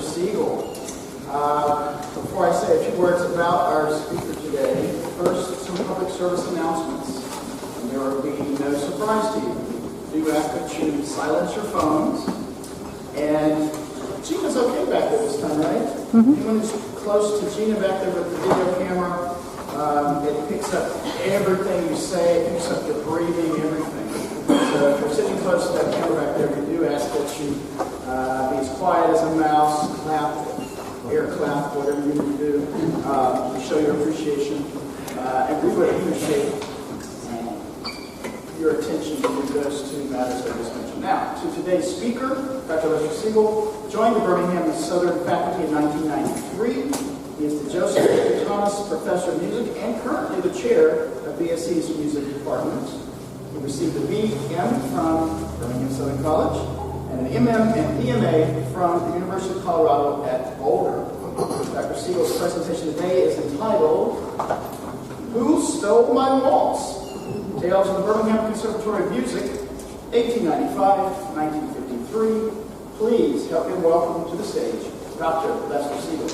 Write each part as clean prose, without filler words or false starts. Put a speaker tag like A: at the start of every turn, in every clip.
A: Seigel. Before I say a few words about our speaker today, first, some public service announcements. And there will be no surprise to you. We do ask that you silence your phones. And Gina's okay back there this time, right? Anyone who's close to Gina back there with the video camera, it picks up everything you say, it picks up your breathing, everything. So if you're sitting close to that camera back there, we do ask that you be as quiet as a mouse, clap, air clap, whatever you need to do to show your appreciation. And we would appreciate your attention to those two matters I just mentioned. Now, to today's speaker, Dr. Seigel joined the Birmingham Southern faculty in 1993. He is the Joseph A. Thomas Professor of Music and currently the chair of BSC's Music Department. He received a B.M. from Birmingham Southern College and an M.M. and PMA from the University of Colorado at Boulder. Dr. Seigel's presentation today is entitled, Who Stole My Waltz? Tales of the Birmingham Conservatory of Music, 1895-1953. Please help me welcome to the stage Dr. Lester Seigel.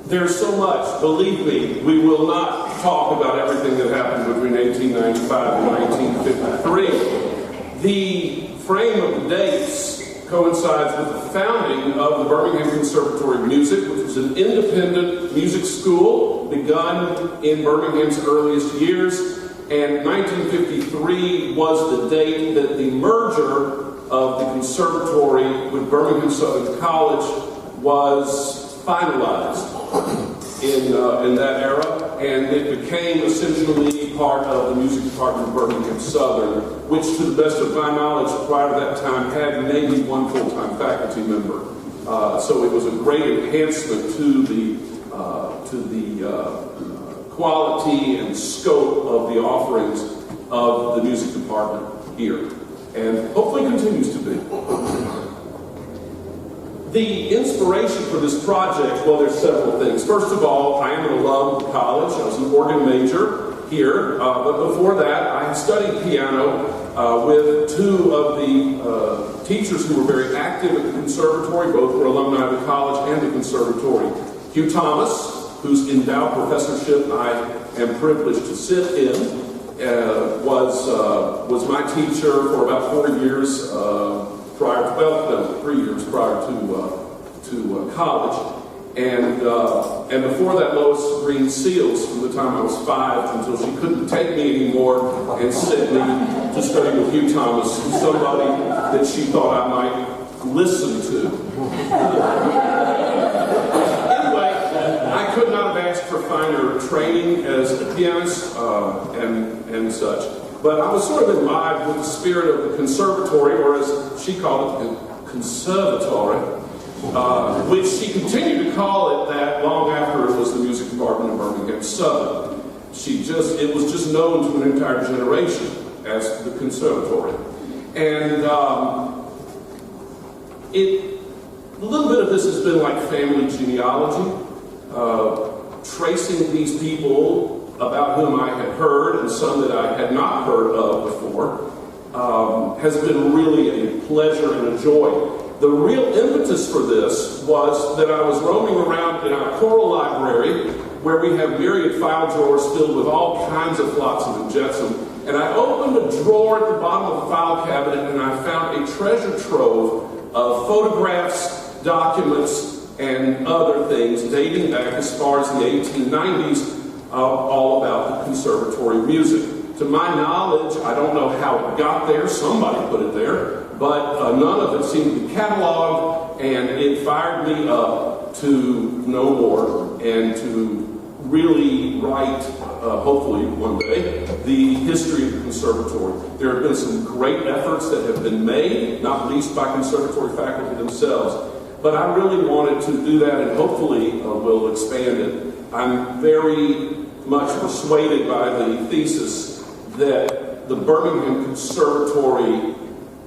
B: There's so much. Believe me, we will not talk about everything that happened between 1895 and 1953. The frame of the dates coincides with the founding of the Birmingham Conservatory of Music, which was an independent music school begun in Birmingham's earliest years. And 1953 was the date that the merger of the conservatory with Birmingham Southern College was finalized in that era, and it became essentially part of the music department of Birmingham Southern, which, to the best of my knowledge, prior to that time, had maybe one full-time faculty member. So it was a great enhancement to the quality and scope of the offerings of the music department here, and hopefully continues to be. The inspiration for this project, well, there's several things. First of all, I am an alum of the college. I was an organ major here, but before that, I had studied piano with two of the teachers who were very active at the conservatory. Both were alumni of the college and the conservatory. Hugh Thomas, whose endowed professorship I am privileged to sit in, was my teacher for about 4 years. 3 years prior to college, and before that, Lois Green Seals, from the time I was 5 until she couldn't take me anymore and sent me to study with Hugh Thomas, somebody that she thought I might listen to. Anyway, I could not have asked for finer training as a pianist and such. But I was sort of imbibed with the spirit of the conservatory, or as she called it, the conservatory, which she continued to call it that long after it was the music department of Birmingham Southern. It was just known to an entire generation as the conservatory. And a little bit of this has been like family genealogy, tracing these people about whom I had heard and some that I had not heard of before, has been really a pleasure and a joy. The real impetus for this was that I was roaming around in our choral library, where we have myriad file drawers filled with all kinds of flotsam and jetsam, and I opened a drawer at the bottom of the file cabinet and I found a treasure trove of photographs, documents, and other things dating back as far as the 1890s, all about the conservatory music. To my knowledge, I don't know how it got there. Somebody put it there, but none of it seemed to be cataloged, and it fired me up to know more and to really write, hopefully one day, the history of the conservatory. There have been some great efforts that have been made, not least by conservatory faculty themselves, but I really wanted to do that, and hopefully we'll expand it. I'm very much persuaded by the thesis that the Birmingham Conservatory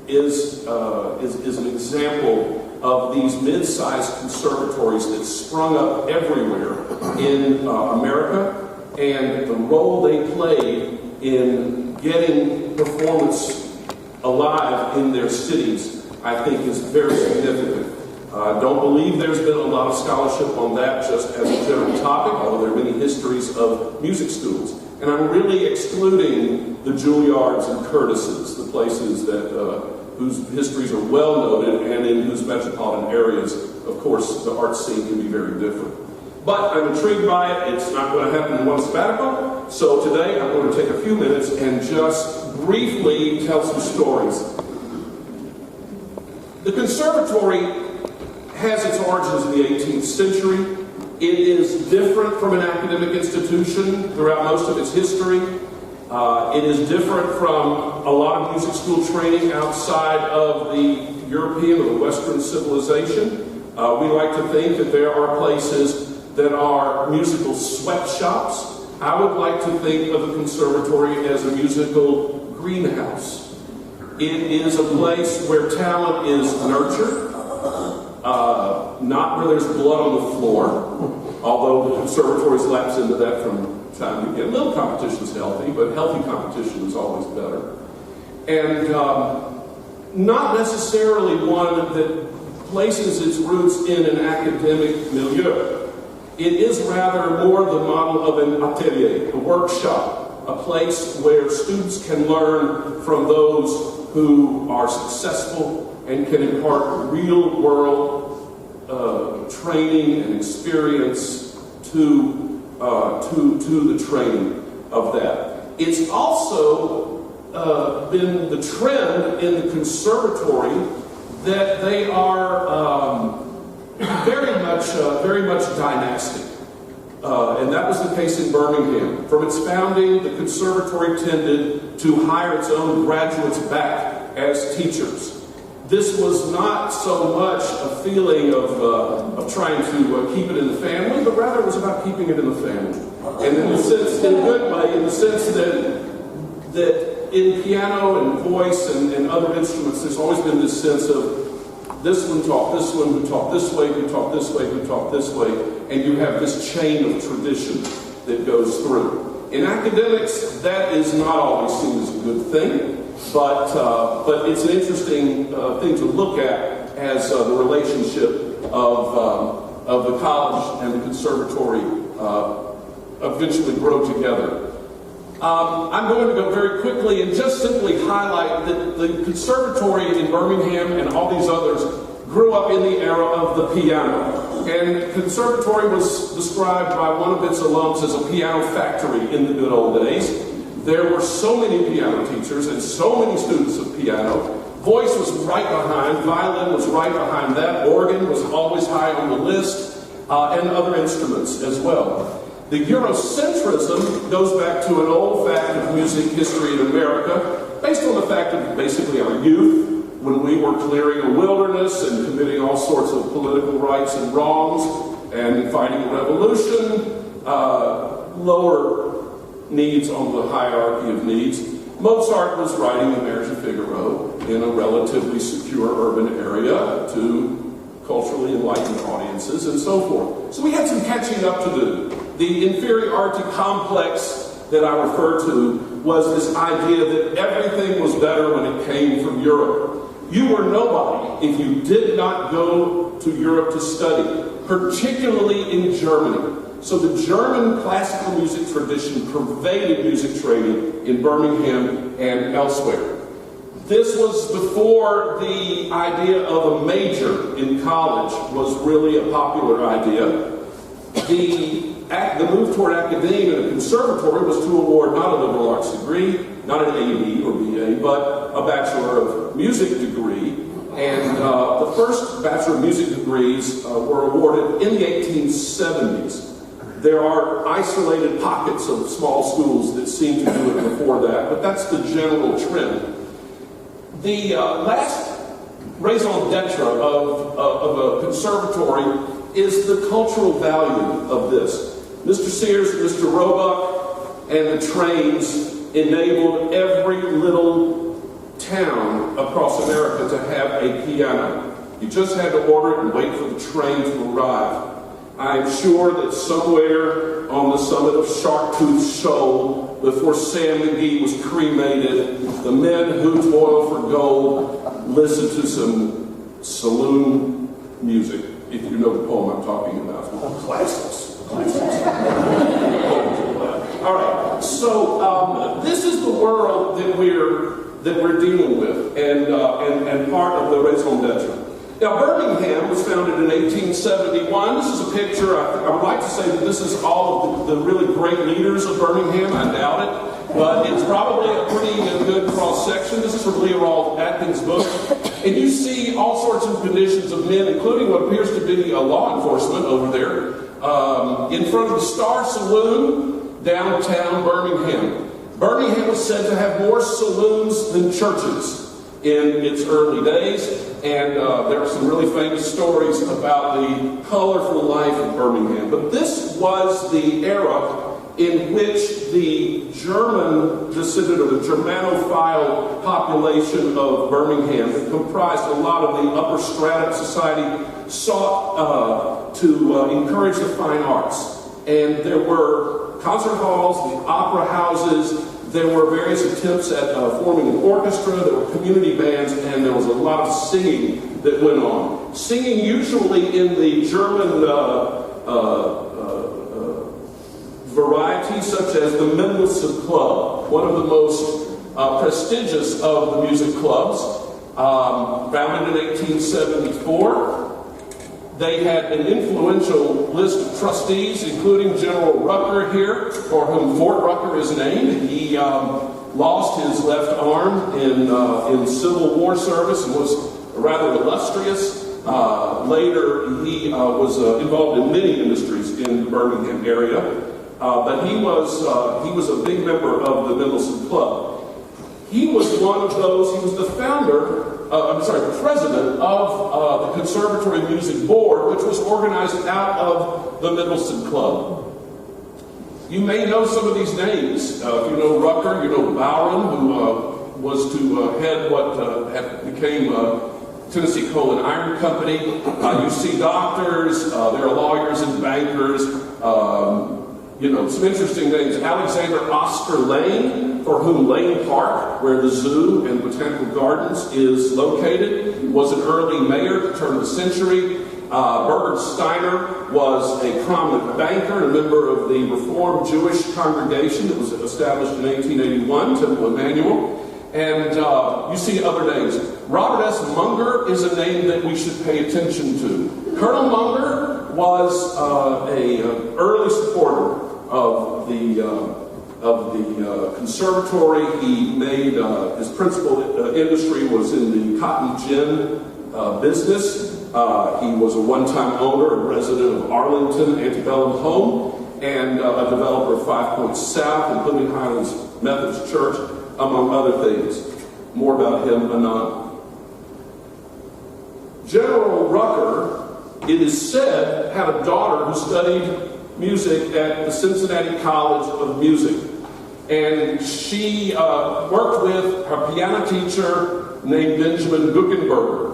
B: is an example of these mid-sized conservatories that sprung up everywhere in America, and the role they played in getting performance alive in their cities, I think, is very significant. I don't believe there's been a lot of scholarship on that just as a general topic, although there are many histories of music schools. And I'm really excluding the Juilliards and Curtises, the places that whose histories are well noted and in whose metropolitan areas, of course, the art scene can be very different. But I'm intrigued by it. It's not going to happen in one sabbatical. So today I'm going to take a few minutes and just briefly tell some stories. The conservatory has its origins in the 18th century. It is different from an academic institution throughout most of its history. It is different from a lot of music school training outside of the European or the Western civilization. We like to think that there are places that are musical sweatshops. I would like to think of the conservatory as a musical greenhouse. It is a place where talent is nurtured, not where there's blood on the floor, although the conservatories lapse into that from time to again. Little competition is healthy, but healthy competition is always better. And not necessarily one that places its roots in an academic milieu. It is rather more the model of an atelier, a workshop, a place where students can learn from those who are successful and can impart real-world training and experience to the training of that. It's also been the trend in the conservatory that they are very much dynastic. And that was the case in Birmingham. From its founding, the conservatory tended to hire its own graduates back as teachers. This was not so much a feeling of trying to keep it in the family, but rather it was about keeping it in the family. And in the sense, in a good way, in the sense that in piano and voice and other instruments, there's always been this sense of this one taught this one, who taught this way, who taught this way, who taught this way, and you have this chain of tradition that goes through. In academics, that is not always seen as a good thing. But it's an interesting thing to look at as the relationship of the college and the conservatory eventually grow together. I'm going to go very quickly and just simply highlight that the conservatory in Birmingham and all these others grew up in the era of the piano. And conservatory was described by one of its alums as a piano factory in the good old days. There were so many piano teachers and so many students of piano. Voice was right behind, violin was right behind that, organ was always high on the list, and other instruments as well. The Eurocentrism goes back to an old fact of music history in America, based on the fact of basically our youth, when we were clearing a wilderness and committing all sorts of political rights and wrongs, and fighting a revolution, lower needs on the hierarchy of needs. Mozart was writing the Marriage of Figaro in a relatively secure urban area to culturally enlightened audiences and so forth. So we had some catching up to do. The inferiority complex that I referred to was this idea that everything was better when it came from Europe. You were nobody if you did not go to Europe to study, particularly in Germany. So the German classical music tradition pervaded music training in Birmingham and elsewhere. This was before the idea of a major in college was really a popular idea. The move toward academia and the conservatory was to award not a liberal arts degree, not an AD or BA, but a Bachelor of Music degree. And the first Bachelor of Music degrees were awarded in the 1870s. There are isolated pockets of small schools that seem to do it before that, but that's the general trend. The last raison d'etre of a conservatory is the cultural value of this. Mr. Sears, Mr. Roebuck, and the trains enabled every little town across America to have a piano. You just had to order it and wait for the train to arrive. I'm sure that somewhere on the summit of Sharktooth Shoal, before Sam McGee was cremated, the men who toil for gold listened to some saloon music, if you know the poem I'm talking about. Classics. All right, so this is the world that we're dealing with, and part of the raison d'etre. Now, Birmingham was founded in 1871. This is a picture. I would like to say that this is all of the really great leaders of Birmingham. I doubt it, but it's probably a pretty good cross-section. This is from Leroy Atkins' book. And you see all sorts of conditions of men, including what appears to be law enforcement over there, in front of the Star Saloon, downtown Birmingham. Birmingham was said to have more saloons than churches in its early days, and there are some really famous stories about the colorful life of Birmingham. But this was the era in which the German descendant, or the Germanophile population of Birmingham, that comprised a lot of the upper strata of society, sought to encourage the fine arts. And there were concert halls, the opera houses. There were various attempts at forming an orchestra, there were community bands, and there was a lot of singing that went on. Singing usually in the German variety, such as the Mendelssohn Club, one of the most prestigious of the music clubs, founded in 1874. They had an influential list of trustees, including General Rucker here, for whom Fort Rucker is named. He lost his left arm in Civil War service and was rather illustrious. Later, he was involved in many industries in the Birmingham area, but he was a big member of the Mendelssohn Club. He was one of those. He was the president of the Conservatory Music Board, which was organized out of the Mendelssohn Club. You may know some of these names. If you know Rucker, you know Bowron, who was to head what became Tennessee Coal and Iron Company. You see doctors, there are lawyers and bankers. Some interesting names. Alexander Oscar Lane, for whom Lane Park, where the zoo and botanical gardens is located, was an early mayor at the turn of the century. Bernard Steiner was a prominent banker, a member of the Reformed Jewish congregation that was established in 1881, Temple Emmanuel. And you see other names. Robert S. Munger is a name that we should pay attention to. Colonel Munger was an early supporter of the conservatory. He made his principal industry was in the cotton gin business. He was a one-time owner and resident of Arlington Antebellum Home, and a developer of 5 Points South and Living Highlands Methodist Church, among other things. More about him anon. General Rucker, it is said, had a daughter who studied music at the Cincinnati College of Music. And she worked with her piano teacher named Benjamin Guckenberger.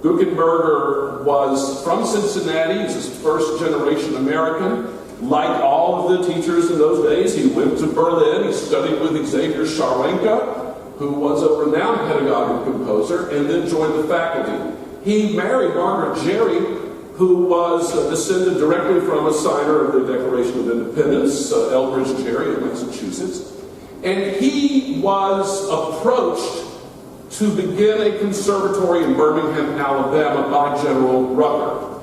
B: Guckenberger was from Cincinnati. He was a first-generation American. Like all of the teachers in those days, he went to Berlin. He studied with Xavier Scharwenka, who was a renowned pedagogue and composer, and then joined the faculty. He married Margaret Jerry, who was descended directly from a signer of the Declaration of Independence, Elbridge Gerry of Massachusetts. And he was approached to begin a conservatory in Birmingham, Alabama by General Rucker.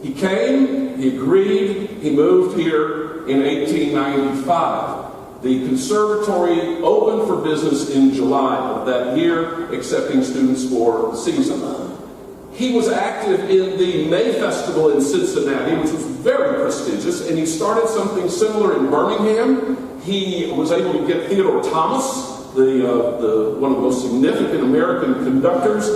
B: He came, he agreed, he moved here in 1895. The conservatory opened for business in July of that year, accepting students for the season. He was active in the May Festival in Cincinnati, which was very prestigious, and he started something similar in Birmingham. He was able to get Theodore Thomas, one of the most significant American conductors,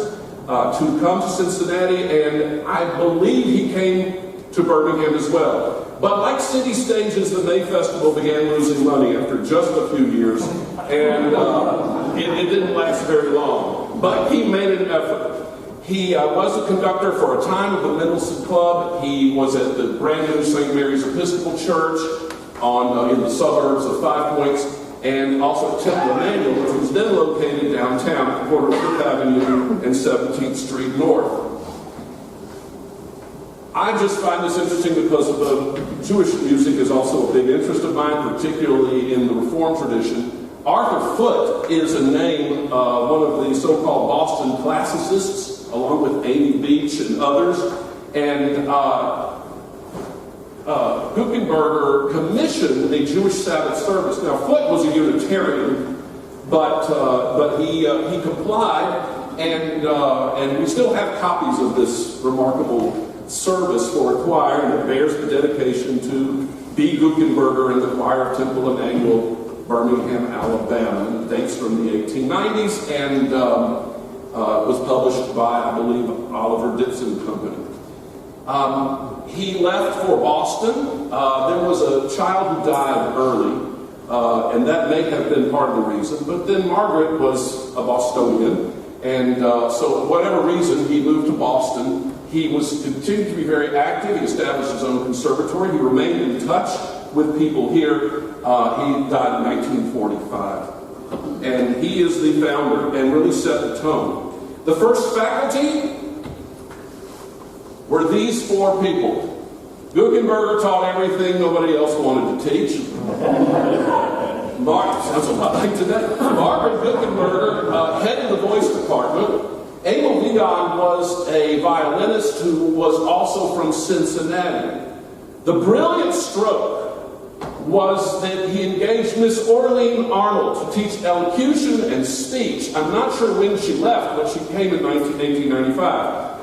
B: to come to Cincinnati, and I believe he came to Birmingham as well. But like city stages, the May Festival began losing money after just a few years, and it didn't last very long. But he made an effort. He was a conductor for a time of the Mendelssohn Club. He was at the brand new St. Mary's Episcopal Church in the suburbs of Five Points, and also at Temple Emmanuel, which was then located downtown at the corner of Fifth Avenue and 17th Street North. I just find this interesting because Jewish music is also a big interest of mine, particularly in the Reform tradition. Arthur Foote is a name, one of the so-called Boston classicists, along with Amy Beach and others. And Guckenberger commissioned a Jewish Sabbath service. Now, Foote was a Unitarian, but he complied, and we still have copies of this remarkable service for a choir, and it bears the dedication to B. Guckenberger and the choir of Temple Emmanuel, Birmingham, Alabama. And it dates from the 1890s and was published by, I believe, Oliver Ditson Company. He left for Boston. There was a child who died early, and that may have been part of the reason. But then Margaret was a Bostonian, and so for whatever reason, he moved to Boston. He continued to be very active. He established his own conservatory. He remained in touch with people here. He died in 1945. And he is the founder and really set the tone. The first faculty were these four people. Guckenberger taught everything nobody else wanted to teach. Sounds a lot like today. Margaret Guckenberger headed the voice department. Emil Vigan was a violinist who was also from Cincinnati. The brilliant stroke was that he engaged Miss Orlean Arnold to teach elocution and speech. I'm not sure when she left, but she came in 1895.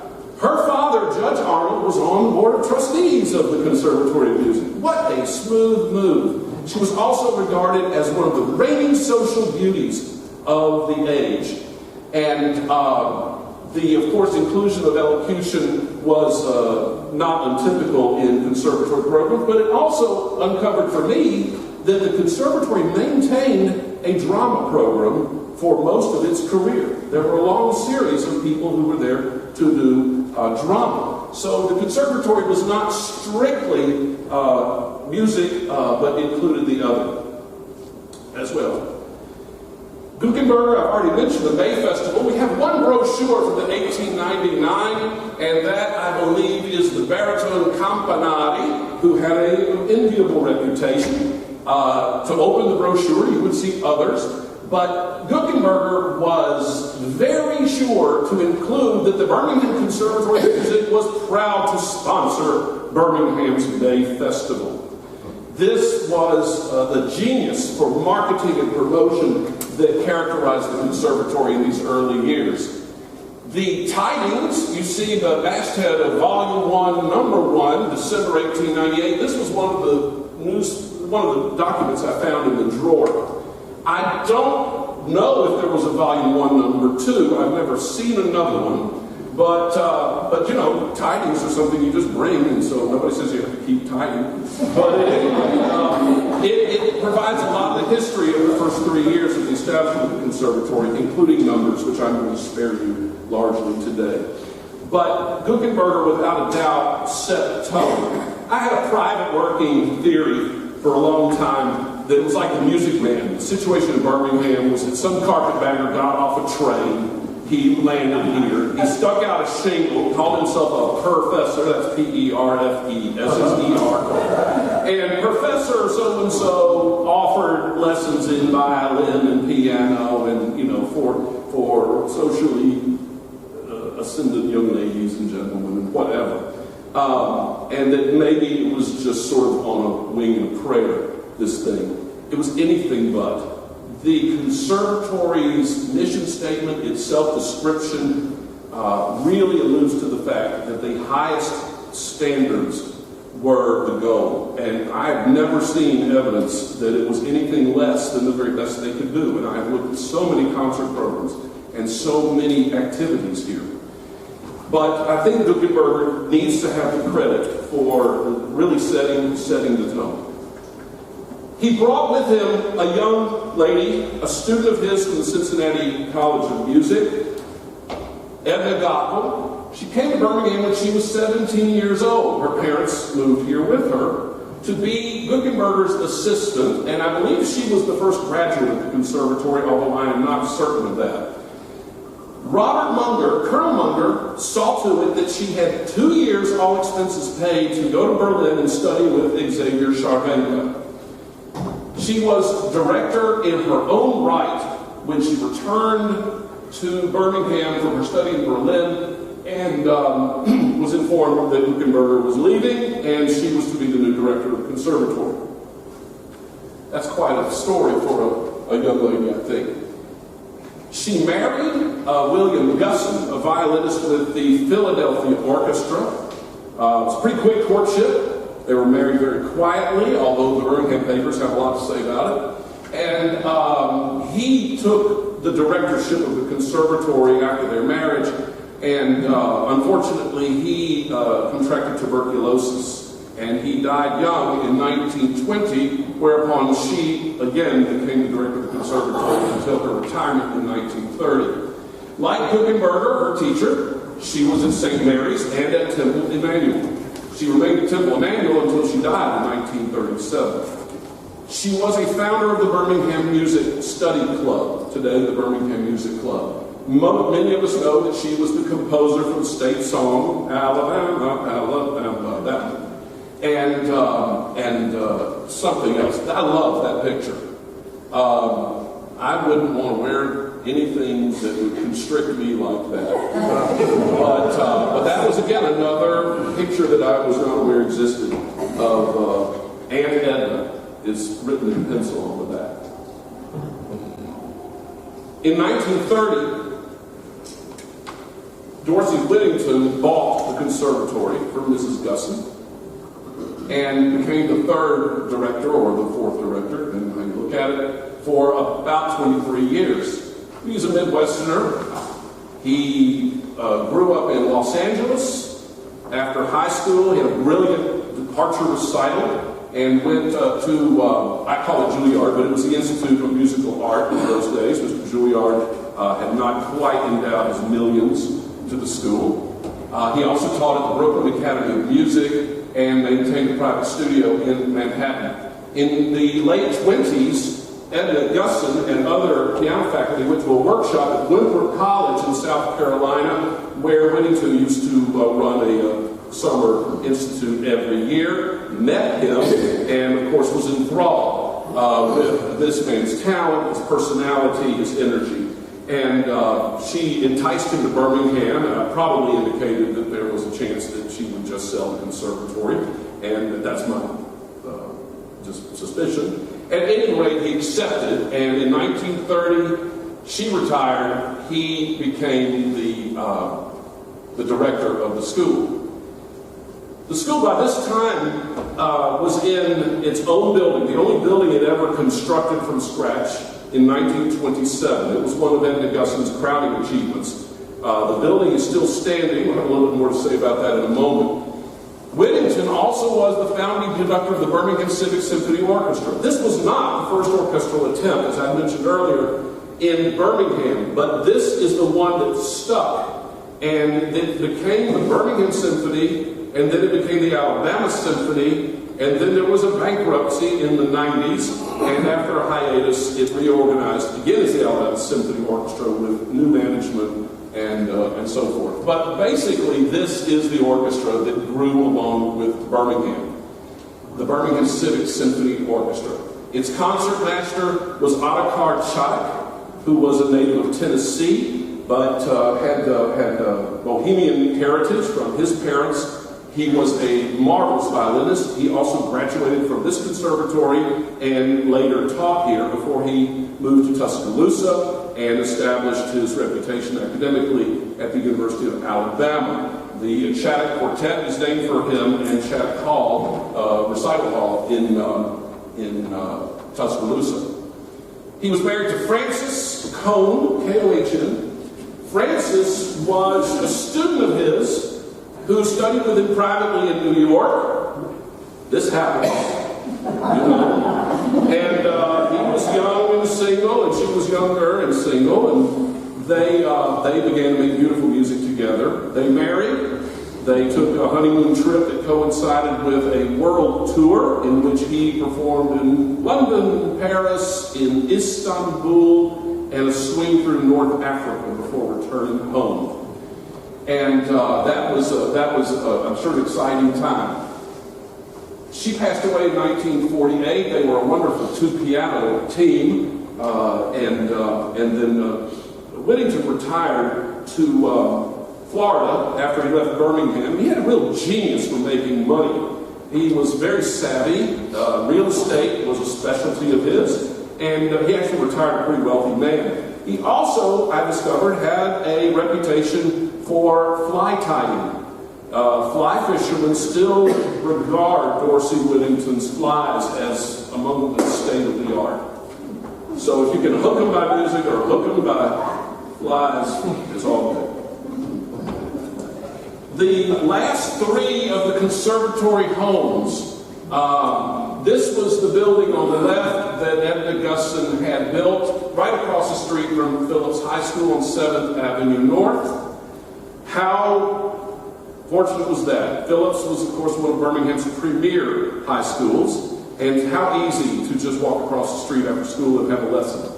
B: Her father, Judge Arnold, was on the board of trustees of the Conservatory of Music. What a smooth move. She was also regarded as one of the reigning social beauties of the age. And of course, inclusion of elocution was not untypical in conservatory programs, but it also uncovered for me that the conservatory maintained a drama program for most of its career. There were a long series of people who were there to do drama. So the conservatory was not strictly music, but included the other as well. Guckenberger, I've already mentioned the May Festival. We have one brochure from the 1899, and that, I believe, is the baritone Campanati, who had an enviable reputation. To open the brochure, you would see others. But Guckenberger was very sure to include that the Birmingham Conservatory of Music was proud to sponsor Birmingham's May Festival. This was the genius for marketing and promotion that characterized the conservatory in these early years. The tidings, you see the masthead of Volume 1, Number 1, December 1898. This was one of the documents I found in the drawer. I don't know if there was a Volume 1, Number 2. I've never seen another one. But you know, tidings are something you just bring, and so nobody says you have to keep tiding. But it provides a lot of the history of the first 3 years of the establishment of the conservatory, including numbers, which I'm going to spare you largely today. But Guckenberger, without a doubt, set the tone. I had a private working theory for a long time that it was like the Music Man. The situation in Birmingham was that some carpetbagger got off a train. He landed here. He stuck out a shingle, called himself a professor. That's P-E-R-F-E-S-S-E-R. And Professor so-and-so offered lessons in violin and piano and, you know, for socially ascendant young ladies and gentlemen and whatever. And that maybe it was just sort of on a wing and a prayer, this thing. It was anything but. The conservatory's mission statement, its self-description, really alludes to the fact that the highest standards were the goal. And I've never seen evidence that it was anything less than the very best they could do. And I've looked at so many concert programs and so many activities here. But I think Guckenberger needs to have the credit for really setting the tone. He brought with him a young lady, a student of his from the Cincinnati College of Music, Edna Gockel. She came to Birmingham when she was 17 years old. Her parents moved here with her to be Guckenberger's assistant, and I believe she was the first graduate at the conservatory, although I am not certain of that. Robert Munger, Colonel Munger, saw to it that she had 2 years, all expenses paid, to go to Berlin and study with Xavier Scharwenka. She was director in her own right when she returned to Birmingham from her study in Berlin, and was informed that Guckenberger was leaving, and she was to be the new director of the conservatory. That's quite a story for a young lady, I think. She married William Gusson, a violinist with the Philadelphia Orchestra. It was a pretty quick courtship. They were married very quietly, although the Birmingham papers have a lot to say about it. And he took the directorship of the conservatory after their marriage, and unfortunately he contracted tuberculosis, and he died young in 1920, whereupon she again became the director of the conservatory until her retirement in 1930. Like Guckenberger, her teacher, she was at St. Mary's and at Temple Emmanuel. She remained at Temple Emmanuel until she died in 1937. She was a founder of the Birmingham Music Study Club, today the Birmingham Music Club. Many of us know that she was the composer for the state song, Alabama, Alabama, that one. And something else. I love that picture. I wouldn't want to wear anything that would constrict me like that. But that was, again, another picture that I was not aware existed of Aunt Edna. Is written in pencil over that. In 1930, Dorsey Whittington bought the conservatory from Mrs. Gusson and became the third director, or the fourth director, depending on how you look at it, for about 23 years. He's a Midwesterner. He grew up in Los Angeles. After high school, he had a brilliant departure recital and went to, I call it Juilliard, but it was the Institute of Musical Art in those days. Mr. Juilliard had not quite endowed his millions to the school. He also taught at the Brooklyn Academy of Music and maintained a private studio in Manhattan. In the late 20s, Edna Gusson and other piano faculty went to a workshop at Winthrop College in South Carolina, where Whittington used to run a summer institute every year, met him, and of course was enthralled with this man's talent, his personality, his energy. And she enticed him to Birmingham, and probably indicated that there was a chance that she would just sell the conservatory, and that's my just suspicion. At any rate, he accepted, and in 1930, she retired. He became the director of the school. The school by this time was in its own building, the only building it ever constructed from scratch, in 1927. It was one of Edna Gusson's crowning achievements. The building is still standing. We'll have a little bit more to say about that in a moment. Whittington also was the founding conductor of the Birmingham Civic Symphony Orchestra. This was not the first orchestral attempt, as I mentioned earlier, in Birmingham, but this is the one that stuck, and it became the Birmingham Symphony, and then it became the Alabama Symphony, and then there was a bankruptcy in the 90s, and after a hiatus, it reorganized again as the Alabama Symphony Orchestra with new management and so forth. But basically, this is the orchestra that grew along with Birmingham, the Birmingham Civic Symphony Orchestra. Its concertmaster was Ottokar Chadek, who was a native of Tennessee, but had Bohemian heritage from his parents. He was a marvelous violinist. He also graduated from this conservatory and later taught here before he moved to Tuscaloosa and established his reputation academically at the University of Alabama. The Chadek Quartet is named for him, and Chadek Hall, Recital Hall in Tuscaloosa. He was married to Frances Cohn, K-O-H-N. Frances was a student of his who studied with him privately in New York. This happened. And he was young and single, and she was younger and single, and they began to make beautiful music together. They married. They took a honeymoon trip that coincided with a world tour in which he performed in London, Paris, in Istanbul, and a swing through North Africa before returning home. And that was I'm sure, an exciting time. She passed away in 1948. They were a wonderful two-piano team, and then Whittington retired to Florida after he left Birmingham. He had a real genius for making money. He was very savvy. Real estate was a specialty of his, and he actually retired a pretty wealthy man. He also, I discovered, had a reputation for fly tying. Fly fishermen still regard Dorsey Whittington's flies as among the state of the art. So if you can hook them by music or hook them by flies, it's all good. The last three of the conservatory homes, this was the building on the left that Edna Gusson had built right across the street from Phillips High School on 7th Avenue North. How fortunate was that? Phillips was, of course, one of Birmingham's premier high schools, and how easy to just walk across the street after school and have a lesson.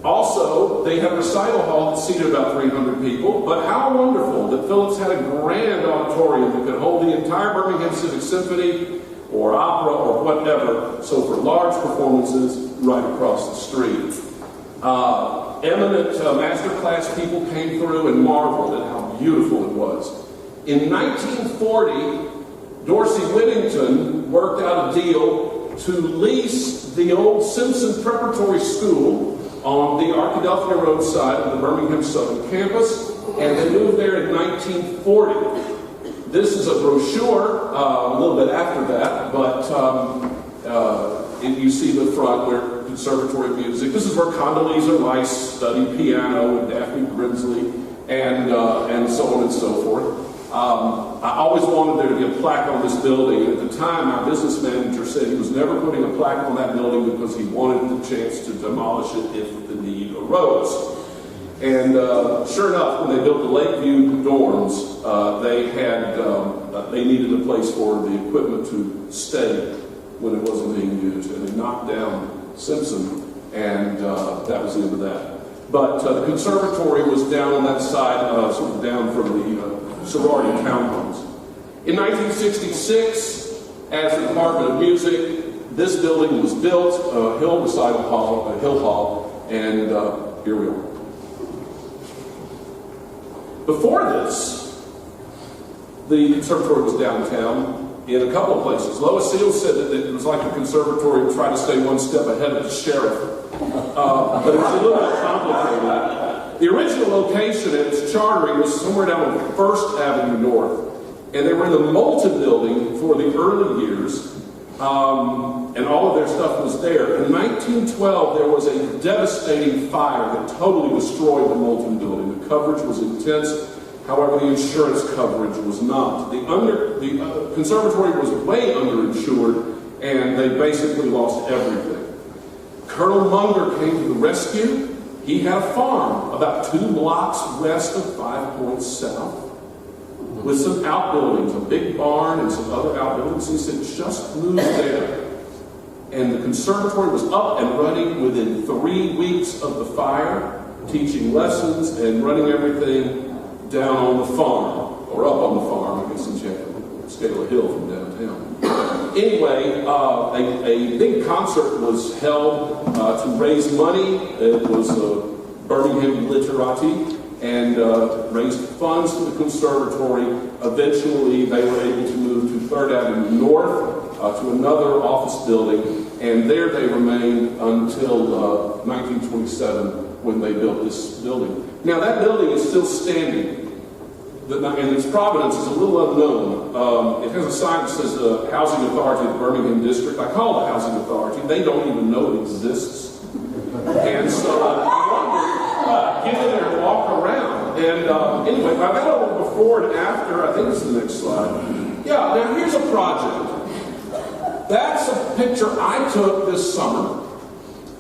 B: Also, they had a recital hall that seated about 300 people, but how wonderful that Phillips had a grand auditorium that could hold the entire Birmingham Civic Symphony or opera or whatever, so for large performances right across the street. Eminent masterclass people came through and marveled at how beautiful it was. In 1940, Dorsey Whittington worked out a deal to lease the old Simpson Preparatory School on the Arkadelphia Road side of the Birmingham Southern Campus, and they moved there in 1940. This is a brochure a little bit after that, but you see the front where Conservatory Music. This is where Condoleezza Rice studied piano with Daphne Grimsley, and so on and so forth. I always wanted there to be a plaque on this building. At the time, our business manager said he was never putting a plaque on that building because he wanted the chance to demolish it if the need arose. And sure enough, when they built the Lakeview dorms, they needed a place for the equipment to stay when it wasn't being used, and they knocked down Simpson, and that was the end of that. But the conservatory was down on that side, sort of down from the sorority townhomes. In 1966, as the Department of Music, this building was built, Hill Recital Hall, Hill Hall, and here we are. Before this, the conservatory was downtown in a couple of places. Lois Seigel said that it was like the conservatory tried to stay one step ahead of the sheriff. But it was a little bit complicated. The original location at its chartering was somewhere down on 1st Avenue North. And they were in the Moulton building for the early years. And all of their stuff was there. In 1912, there was a devastating fire that totally destroyed the Moulton building. The coverage was intense. However, the insurance coverage was not. The conservatory was way underinsured, and they basically lost everything. Colonel Munger came to the rescue. He had a farm about 2 blocks west of 5 Points South with some outbuildings, a big barn and some other outbuildings. He said, just move there. And the conservatory was up and running within 3 weeks of the fire, teaching lessons and running everything down on the farm, or up on the farm, I guess, since you have to scale a hill from downtown. Anyway, a big concert was held to raise money. It was Birmingham Literati, and raised funds for the conservatory. Eventually, they were able to move to 3rd Avenue North, to another office building, and there they remained until 1927 when they built this building. Now, that building is still standing, and its provenance is a little unknown. It has a sign that says the Housing Authority of the Birmingham District. I call it the Housing Authority. They don't even know it exists. And so I get in there and walk around. And anyway, I got over before and after. I think this is the next slide. Yeah, now here's a project. That's a picture I took this summer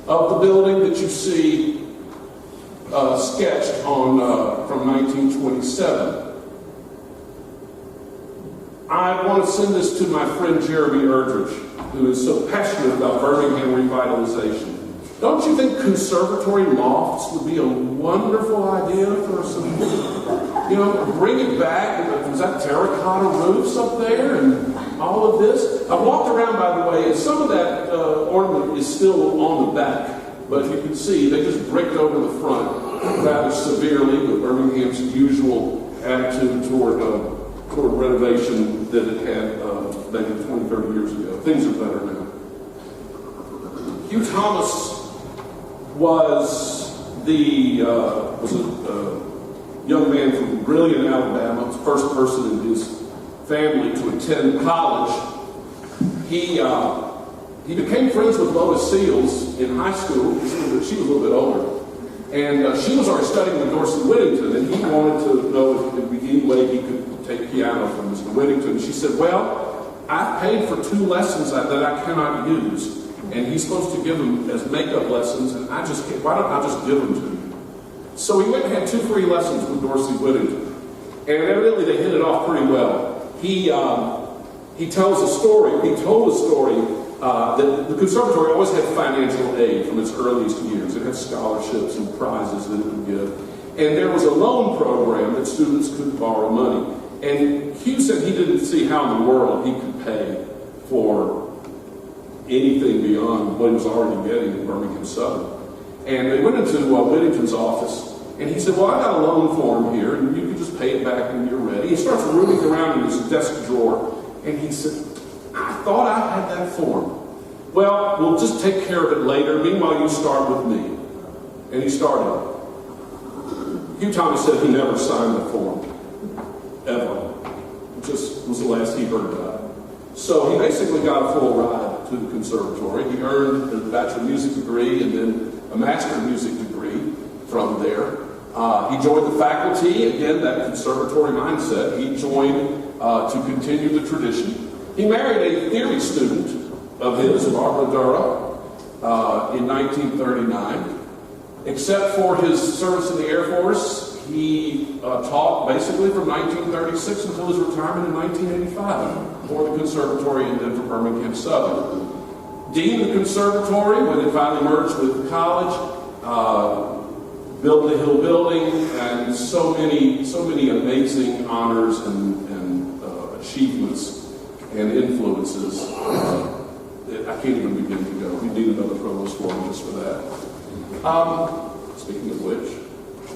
B: of the building that you see sketched on from 1927. I want to send this to my friend Jeremy Erdrich, who is so passionate about Birmingham revitalization. Don't you think conservatory lofts would be a wonderful idea for some, bring it back? There's that terracotta roofs up there and all of this. I walked around, by the way, and some of that ornament is still on the back. But you can see they just bricked over the front rather severely with Birmingham's usual attitude toward renovation that it had maybe 20, 30 years ago. Things are better now. Hugh Thomas was a young man from Brilliant, Alabama, the first person in his family to attend college. He became friends with Lois Seals in high school. She was a little bit older. And she was already studying with Dorsey Whittington, and he wanted to know if there would be any way he could take piano from Mr. Whittington. She said, well, I've paid for 2 lessons that I cannot use. And he's supposed to give them as makeup lessons, and I just can't. Why don't I just give them to him? So he went and had 2 free lessons with Dorsey Whittington. And evidently they hit it off pretty well. He tells a story. He told a story that the conservatory always had financial aid from its earliest years. It had scholarships and prizes that it would give. And there was a loan program that students could borrow money. And Hugh said he didn't see how in the world he could pay for anything beyond what he was already getting in Birmingham Southern. And they went into Whittington's office, and he said, well, I got a loan form here, and you can just pay it back when you're ready. He starts rooting around in his desk drawer, and he said, I thought I had that form. Well, we'll just take care of it later. Meanwhile, you start with me. And he started. Hugh Thomas said he never signed the form. Ever. It just was the last he heard about it. So he basically got a full ride to the conservatory. He earned a Bachelor of Music degree and then a Master of Music degree from there. He joined the faculty, again, that conservatory mindset. He joined to continue the tradition. He married a theory student of his, Barbara Dura, in 1939. Except for his service in the Air Force, he taught basically from 1936 until his retirement in 1985 for the conservatory and then for Birmingham Southern. Dean of the conservatory, when it finally merged with the college, built the Hill building, and so many amazing honors and achievements and influences. I can't even begin to go. We need another provost for him just for that. Speaking of which,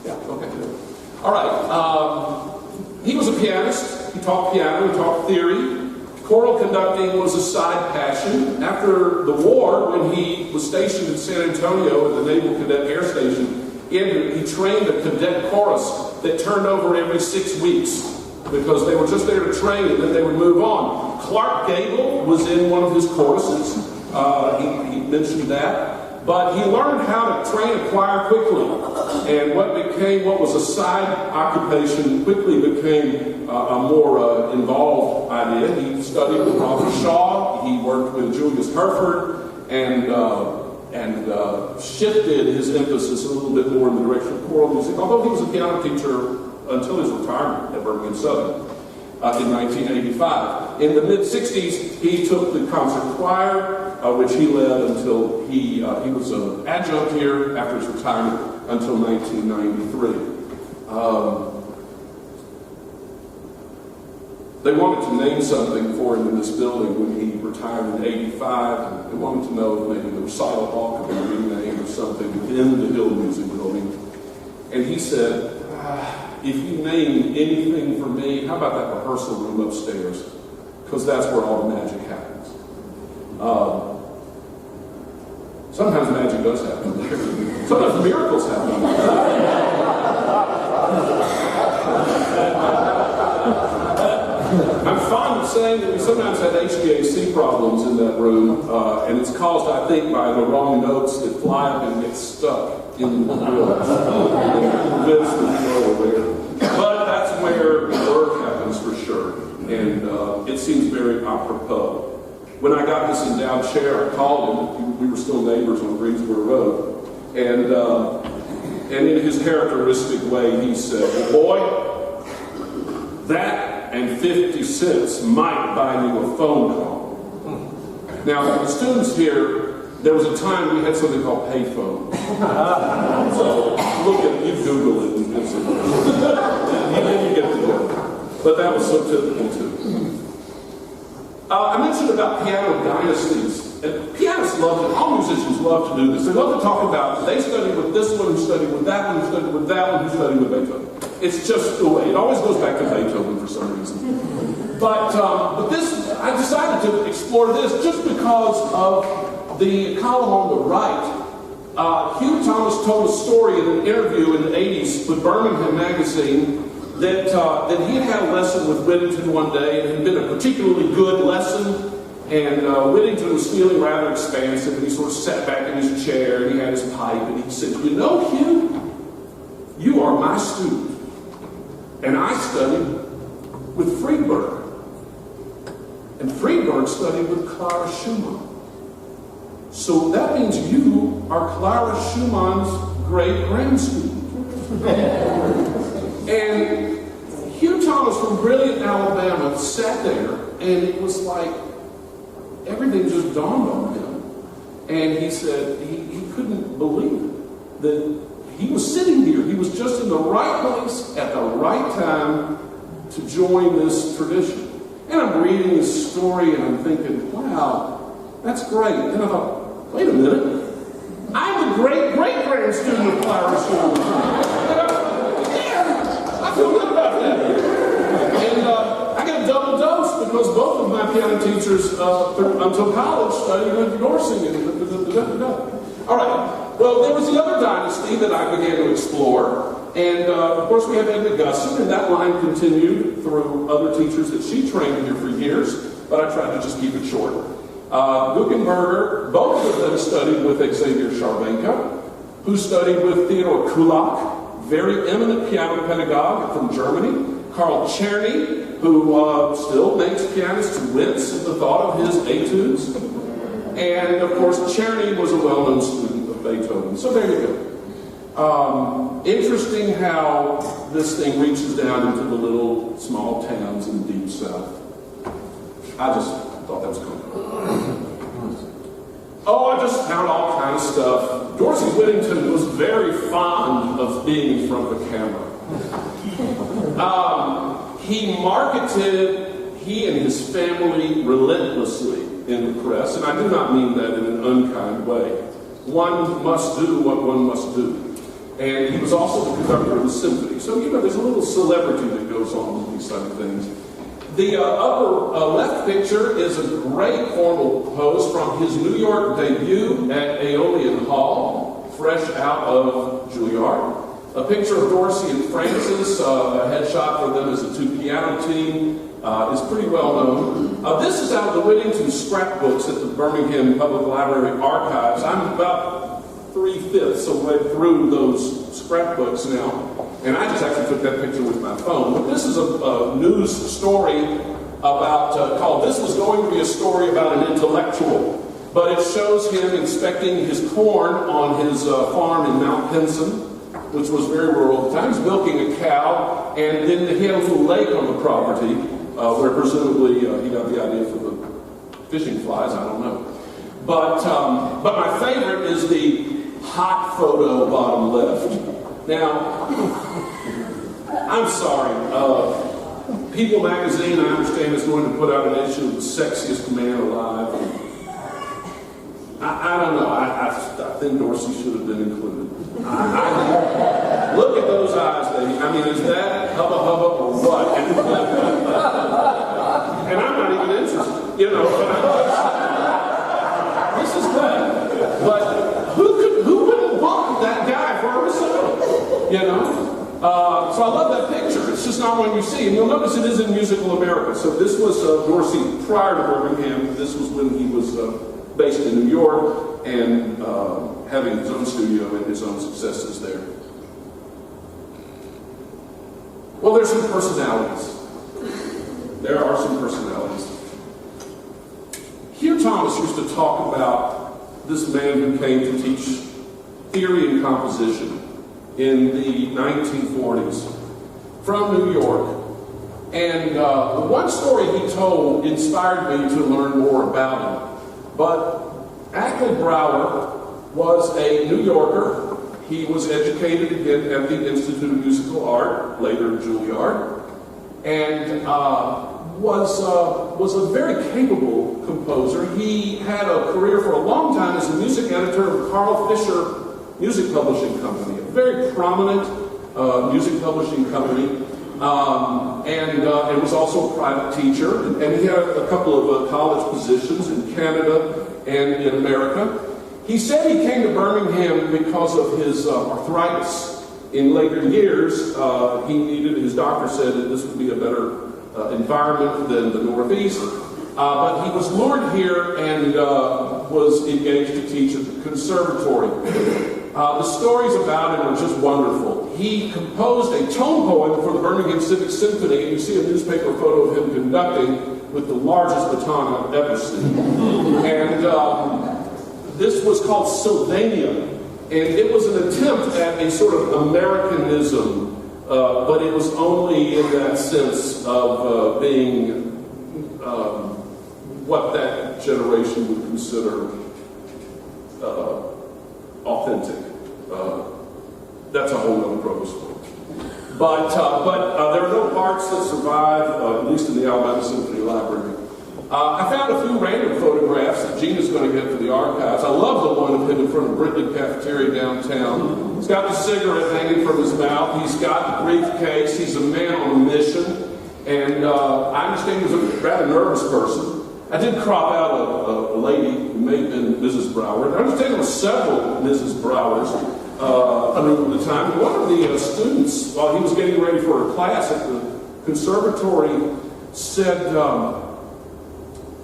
B: yeah, okay. All right. He was a pianist. He taught piano. He taught theory. Choral conducting was a side passion. After the war, when he was stationed in San Antonio at the Naval Cadet Air Station, he trained a cadet chorus that turned over every 6 weeks because they were just there to train and then they would move on. Clark Gable was in one of his choruses. He mentioned that. But he learned how to train a choir quickly. And what was a side occupation quickly became a more involved idea. He studied with Robert Shaw. He worked with Julius Herford and shifted his emphasis a little bit more in the direction of choral music, although he was a piano teacher until his retirement at Birmingham Southern in 1985. In the mid-60s, he took the concert choir, which he led until he was an adjunct here after his retirement until 1993. They wanted to name something for him in this building when he retired in 85. And they wanted to know if maybe the Recital Hall could be renamed or something within the Hill Music Building. And he said, if you name anything for me, how about that rehearsal room upstairs? Because that's where all the magic happens. Sometimes magic does happen there. Sometimes miracles happen there. I'm fond of saying that we sometimes have HVAC problems in that room, and it's caused, I think, by the wrong notes that fly up and get stuck in the grills. But that's where the work happens for sure, and it seems very apropos. When I got this endowed chair, I called him. We were still neighbors on Greensboro Road, and And in his characteristic way, he said, well, boy, that and 50 cents might buy you a phone call. Now, for the students here, there was a time we had something called payphone. So, look at you Google it and it's you get the joke. But that was so typical too. I mentioned about piano dynasties. And pianists love it. All musicians love to do this. They love to talk about they studied with this one, who studied with that one, who studied with that one, who studied with Beethoven. It's just the way. It always goes back to Beethoven for some reason. But this, I decided to explore this just because of the column on the right. Hugh Thomas told a story in an interview in the 80s with Birmingham magazine that he had a lesson with Whittington one day, and it had been a particularly good lesson, and Whittington was feeling rather expansive, and he sort of sat back in his chair, and he had his pipe, and he said, you know, Hugh, you are my student, and I studied with Friedberg, and Friedberg studied with Clara Schumann. So that means you are Clara Schumann's great-grandstudent. And Hugh Thomas from brilliant Alabama sat there, and it was like everything just dawned on him. And he said he couldn't believe it, that he was sitting here. He was just in the right place at the right time to join this tradition. And I'm reading this story, and I'm thinking, wow, that's great. And I thought, wait a minute. I'm the great-great-grandstudent of Clara Schumann. Yeah, I feel good about that. And I got a double dose because both of my piano teachers until college studied with Dorsey. All right. Well, there was the other dynasty that I began to explore. And, of course, we have Edna Gusson, and that line continued through other teachers that she trained here for years, but I tried to just keep it short. Guckenberger, both of them studied with Xavier Scharwenka, who studied with Theodor Kullak, very eminent piano pedagogue from Germany. Carl Czerny, who still makes pianists wince at the thought of his etudes. And, of course, Czerny was a well-known student of Beethoven. So there you go. Interesting how this thing reaches down into the little small towns in the Deep South. I just thought that was cool. Oh, I just found all kinds of stuff. Dorsey Whittington was very fond of being in front of the camera. He marketed he and his family relentlessly in the press, and I do not mean that in an unkind way. One must do what one must do. And he was also the conductor of the symphony. So, you know, there's a little celebrity that goes on with these type of things. The upper left picture is a great formal pose from his New York debut at Aeolian Hall, fresh out of Juilliard. A picture of Dorsey and Francis, a headshot for them as a two-piano team, is pretty well known. This is out of the Whittington scrapbooks at the Birmingham Public Library archives. I'm about 3/5 away through those scrapbooks now, and I just actually took that picture with my phone. But this is a news story about called "This Was Going to Be a Story About an Intellectual," but it shows him inspecting his corn on his farm in Mount Pinson, which was very rural at the time. He's milking a cow, and then he had a little lake on the property where presumably he got the idea for the fishing flies. I don't know. But my favorite is the hot photo bottom left. Now, I'm sorry. People magazine, I understand, is going to put out an issue of the sexiest man alive. I don't know. I think Dorsey should have been included. Look at those eyes, baby. I mean, is that hubba hubba or what? And I'm not even interested, you know. This is bad. But who wouldn't want that guy for a recital? You know. So I love that picture. It's just not one you see, and you'll notice it is in Musical America. So this was Dorsey prior to Birmingham. This was when he was based in New York and having his own studio and his own successes there. Well, there's some personalities. There are some personalities. Hugh Thomas used to talk about this man who came to teach theory and composition in the 1940s from New York. And one story he told inspired me to learn more about him. But Ackley Brower was a New Yorker. He was educated again at the Institute of Musical Art, later Juilliard, and was a very capable composer. He had a career for a long time as a music editor of Carl Fisher Music Publishing Company, a very prominent music publishing company, and was also a private teacher. And he had a couple of college positions in Canada and in America. He said he came to Birmingham because of his arthritis. In later years, his doctor said that this would be a better environment than the Northeast. But he was lured here and was engaged to teach at the Conservatory. The stories about him are just wonderful. He composed a tone poem for the Birmingham Civic Symphony, and you see a newspaper photo of him conducting with the largest baton I've ever seen. And this was called Sylvania, and it was an attempt at a sort of Americanism, but it was only in that sense of being what that generation would consider authentic. That's a whole other Provost story. But there are no parts that survive, at least in the Alabama Symphony Library. I found a few random photographs that Gina's going to get for the archives. I love the one of him in front of Brittany Cafeteria downtown. He's got the cigarette hanging from his mouth. He's got the briefcase. He's a man on a mission. And I understand he was a rather nervous person. I did crop out a lady who may have been Mrs. Brower. I understand there were several Mrs. Browers around the time. One of the students, while he was getting ready for a class at the Conservatory, said,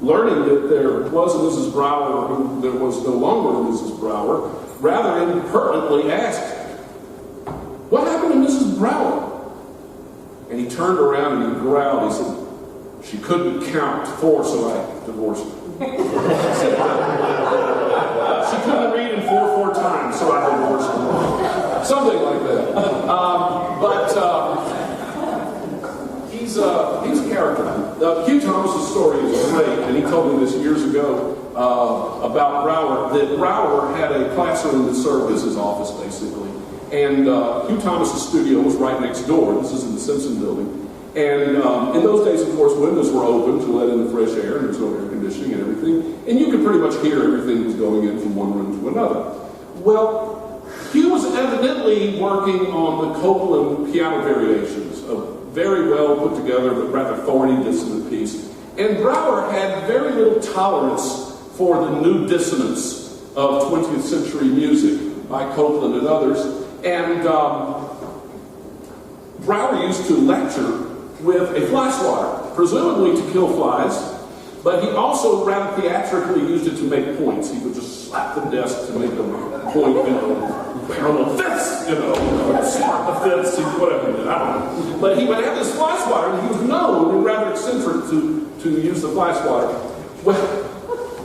B: learning that there was a Mrs. Brower who there was no longer a Mrs. Brower, rather impertinently asked, "What happened to Mrs. Brower?" And he turned around and he growled. He said, "She couldn't count to 4, so I divorced her." "She couldn't read in 4 times, so I divorced her." Something like that. He's a character. Hugh Thomas's story is great, and he told me this years ago about Brower, that Brower had a classroom that served as his office, basically. And Hugh Thomas's studio was right next door. This is in the Simpson building. And in those days, of course, windows were open to let in the fresh air, and there was no air conditioning and everything. And you could pretty much hear everything that was going in from one room to another. Well, Hugh was evidently working on the Copland piano variations, a very well put together but rather thorny dissonant piece. And Brower had very little tolerance for the new dissonance of 20th century music by Copland and others. And Brower used to lecture with a fly swatter, presumably to kill flies, but he also rather theatrically used it to make points. He would just slap the desk to make a point, fifths, smart the fifths, whatever he did, I don't know. But he would have this fly swatter, and he was known and rather eccentric to use the fly swatter. Well,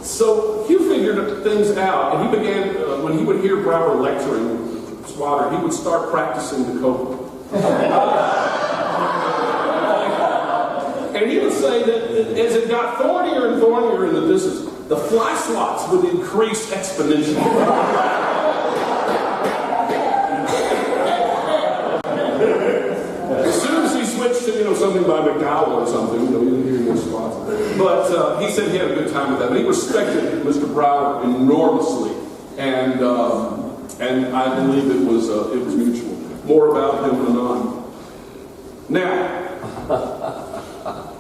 B: so Hugh figured things out, and he began, when he would hear Brower lecturing with the swatter, he would start practicing the Copland. And he would say that as it got thornier and thornier in the distance, the fly swats would increase exponentially. As soon as he switched to, something by McDowell or something, he didn't hear more spots. But he said he had a good time with that. But he respected Mr. Brower enormously, and I believe it was mutual. More about him anon. Now.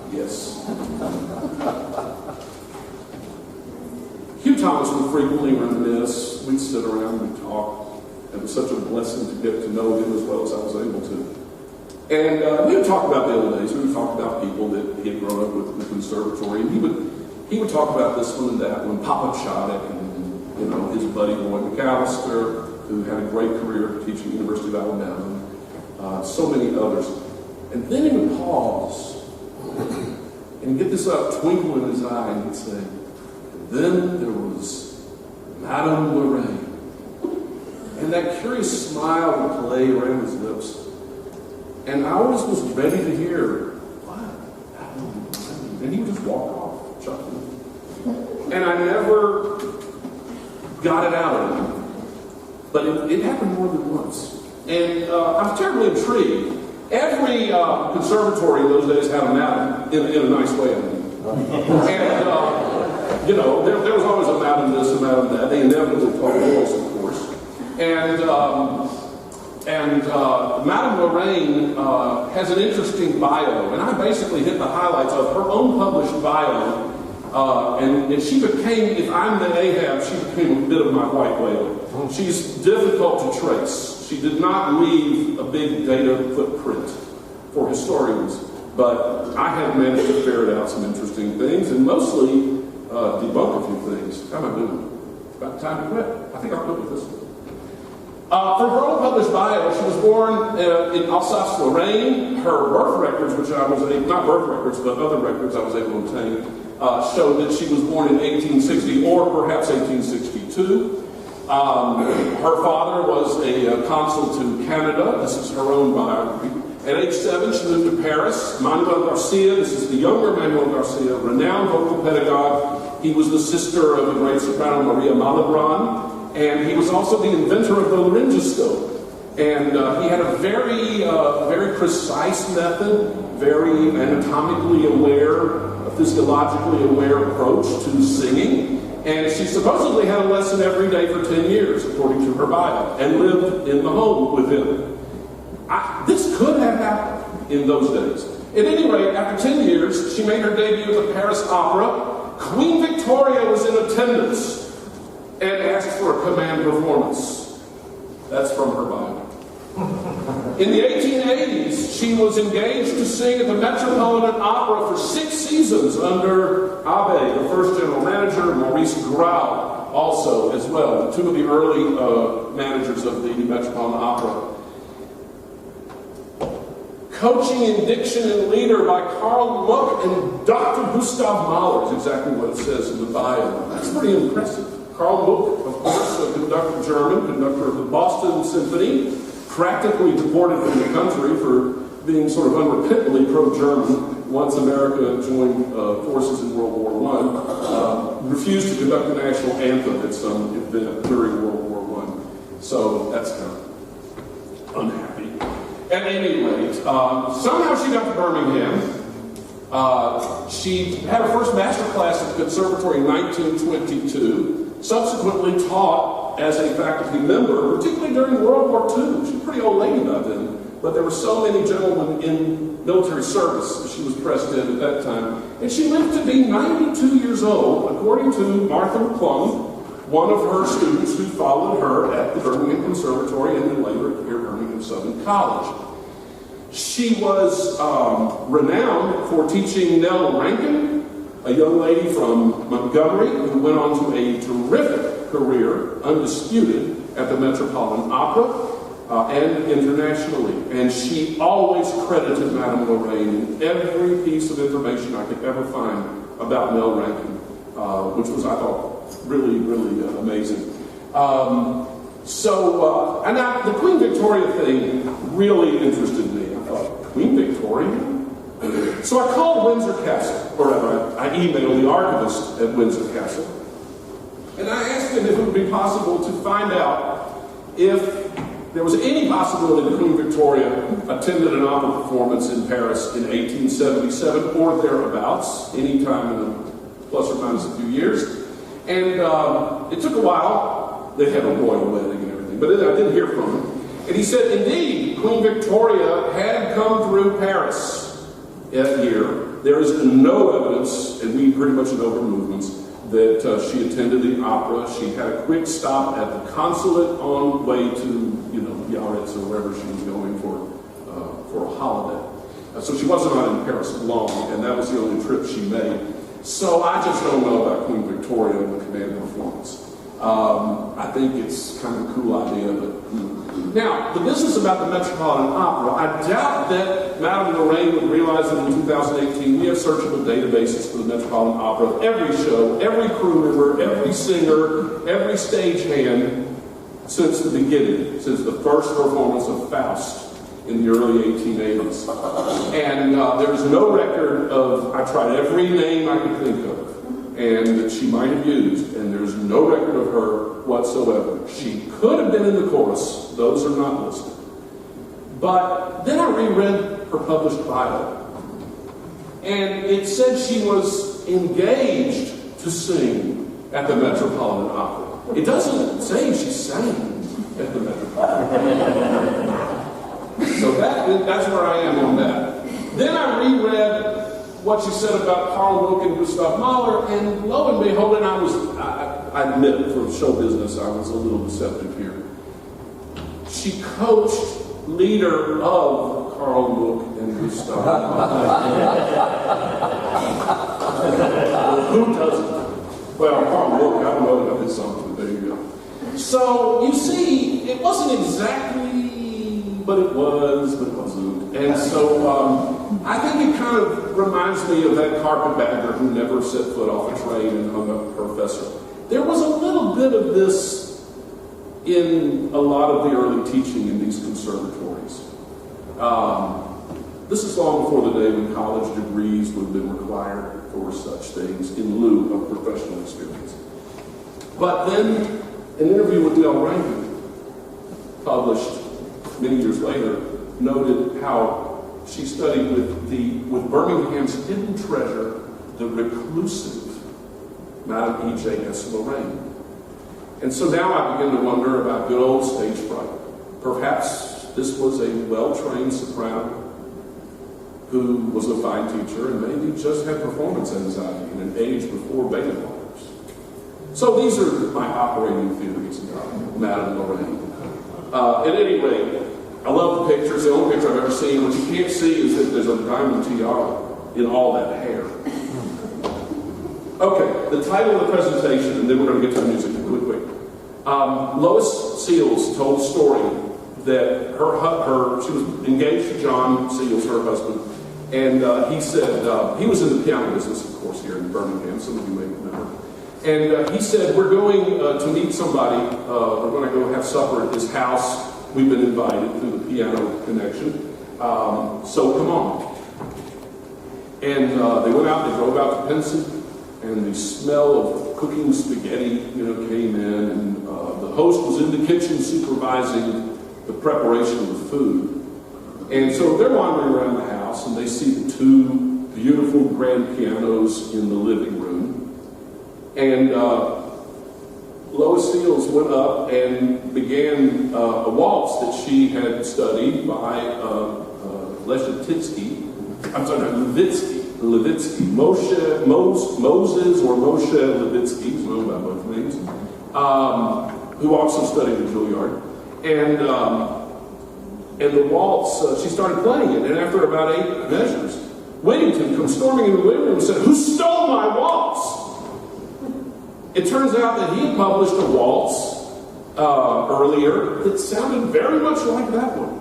B: Yes. Hugh Thomas would frequently reminisce. We'd sit around and talk. It was such a blessing to get to know him as well as I was able to. And we would talk about the old days. We would talk about people that he had grown up with in the Conservatory. And he would talk about this one and that one, Papa Shodek, and his buddy Roy McAllister, who had a great career teaching at the University of Alabama. So many others. And then he would pause and get this twinkle in his eye, and he'd say, "Then there was Madame Lorraine." And and that curious smile would play around his lips. And I always was ready to hear, what? And he would just walk off, chuckling. And I never got it out of him. But it happened more than once. And I'm terribly intrigued. Every conservatory in those days had a madam, in a nice way, I mean. And, there was always a madam this, a madam that. They inevitably called boys, of course. And Madame Lorraine has an interesting bio, and I basically hit the highlights of her own published bio. And she became, if I'm the Ahab, she became a bit of my white whale. She's difficult to trace. She did not leave a big data footprint for historians, but I have managed to ferret out some interesting things and mostly debunk a few things. How am I doing? About time to quit. I think I'll quit with this one. For her own published bio, she was born in Alsace-Lorraine. Her birth records, which I was able, not birth records, but other records I was able to obtain, show that she was born in 1860 or perhaps 1862. Her father was a consul to Canada. This is her own biography. At age 7, she moved to Paris. Manuel Garcia, this is the younger Manuel Garcia, renowned vocal pedagogue. He was the sister of the great soprano Maria Malibran. And he was also the inventor of the laryngoscope. And he had a very precise method, very anatomically aware, physiologically aware approach to singing. And she supposedly had a lesson every day for 10 years, according to her bio, and lived in the home with him. This could have happened in those days. At any rate, after 10 years, she made her debut at the Paris Opera. Queen Victoria was in attendance and asked for a command performance. That's from her bio. In the 1880s, she was engaged to sing at the Metropolitan Opera for 6 seasons under Abbe, the first general manager, Maurice Grau, also as well, 2 of the early managers of the Metropolitan Opera. Coaching in Diction and Leader by Karl Muck and Dr. Gustav Mahler is exactly what it says in the bio. That's pretty impressive. Karl Muck, of course, a conductor of the Boston Symphony, practically deported from the country for being sort of unrepentantly pro-German once America joined forces in World War I, refused to conduct the national anthem at some event during World War I. So that's kind of unhappy. At any rate, somehow she got to Birmingham. She had her first master class at the Conservatory in 1922, subsequently taught as a faculty member, particularly during World War II. She was a pretty old lady by then, but there were so many gentlemen in military service that she was pressed in at that time. And she lived to be 92 years old, according to Martha McClung, one of her students who followed her at the Birmingham Conservatory and then later here at Birmingham Southern College. She was renowned for teaching Nell Rankin, a young lady from Montgomery who went on to a terrific career, undisputed, at the Metropolitan Opera and internationally. And she always credited Madame Lorraine in every piece of information I could ever find about Nell Rankin, which was, I thought, really, really amazing. And now the Queen Victoria thing really interested me. I thought, Queen Victoria? So I called Windsor Castle, or rather, I emailed the archivist at Windsor Castle, and I asked him if it would be possible to find out if there was any possibility that Queen Victoria attended an opera performance in Paris in 1877 or thereabouts, any time in plus or minus a few years. And it took a while. They had a royal wedding and everything, but I didn't hear from him. And he said, indeed, Queen Victoria had come through Paris that year. There is no evidence, and we pretty much know her movements, that she attended the opera. She had a quick stop at the consulate on way to, Biarritz or wherever she was going for a holiday. So she wasn't out in Paris long, and that was the only trip she made. So I just don't know about Queen Victoria and the command performance. I think it's kind of a cool idea, but now, the business about the Metropolitan Opera, I doubt that Madame Lorraine would realize that in 2018 we have searchable databases for the Metropolitan Opera. Every show, every crew member, every singer, every stagehand since the beginning, since the first performance of Faust in the early 1880s. And there's no record of, I tried every name I could think of, and that she might have used, and there's no record of her whatsoever. She could have been in the chorus, those are not listed. But then I reread her published bio, and it said she was engaged to sing at the Metropolitan Opera. It doesn't say she sang at the Metropolitan. So that's where I am on that. Then I reread what she said about Karl Wilk and Gustav Mahler, and lo and behold, and I admit, for show business, I was a little deceptive here. She coached leader of Karl Wilk and Gustav Mahler. Who doesn't? Well, Karl Wilk, I don't know that I did something, but there you go. So, you see, it wasn't exactly, but it was, but it wasn't. And so, I think it kind of reminds me of that carpetbagger who never set foot off a train and hung up a professor. There was a little bit of this in a lot of the early teaching in these conservatories. This is long before the day when college degrees would have been required for such things in lieu of professional experience. But then, an interview with Del Rankin, published many years later, noted how she studied with Birmingham's hidden treasure, the reclusive Madame E.J.S. Lorraine. And so now I begin to wonder about good old stage fright. Perhaps this was a well-trained soprano who was a fine teacher and maybe just had performance anxiety in an age before beta blockers. So these are my operating theories about Madame Lorraine. At any rate, I love the pictures. The only picture I've ever seen. What you can't see is that there's a diamond tiara in all that hair. Okay, the title of the presentation, and then we're going to get to the music really quick. Lois Seals told a story that she was engaged to John Seals, her husband, and he said, he was in the piano business, of course, here in Birmingham. Some of you may remember. And he said, we're going to meet somebody. We're going to go have supper at his house. We've been invited through the piano connection. So come on. And they went out, they drove out to Pinson, and the smell of cooking spaghetti, came in, and the host was in the kitchen supervising the preparation of the food. And so they're wandering around the house, and they see the two beautiful grand pianos in the living room. And Lois Seals went up and began a waltz that she had studied by Levitsky, Moses or Moshe Levitsky, he's known by both names, who also studied at Juilliard. And the waltz, she started playing it, and after about 8 measures, Whittington comes storming into the living room and said, "Who stole my waltz?" It turns out that he had published a waltz earlier that sounded very much like that one.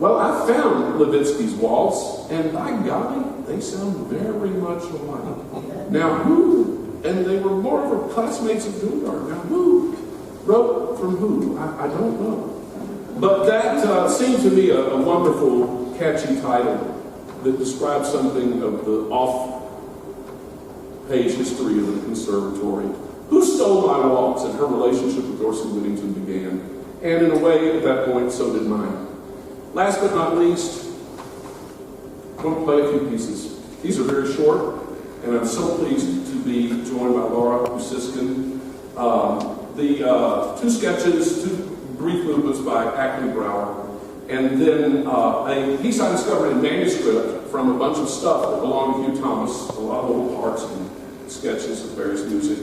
B: Well, I found Levitsky's waltz, and by golly, they sound very much alike. Now, and they were more of her classmates at Juilliard. Now, who wrote from who? I don't know. But that seemed to me a wonderful, catchy title that describes something of the off-page history of the conservatory. Who Stole My Waltz? And her relationship with Dorsey Whittington began. And in a way, at that point, so did mine. Last but not least, I'm going to play a few pieces. These are very short, and I'm so pleased to be joined by Laura Usiskin. The two sketches, two brief movements by Ackley Brower, and then a piece I discovered in manuscript from a bunch of stuff that belonged to Hugh Thomas, a lot of little parts and sketches of various music.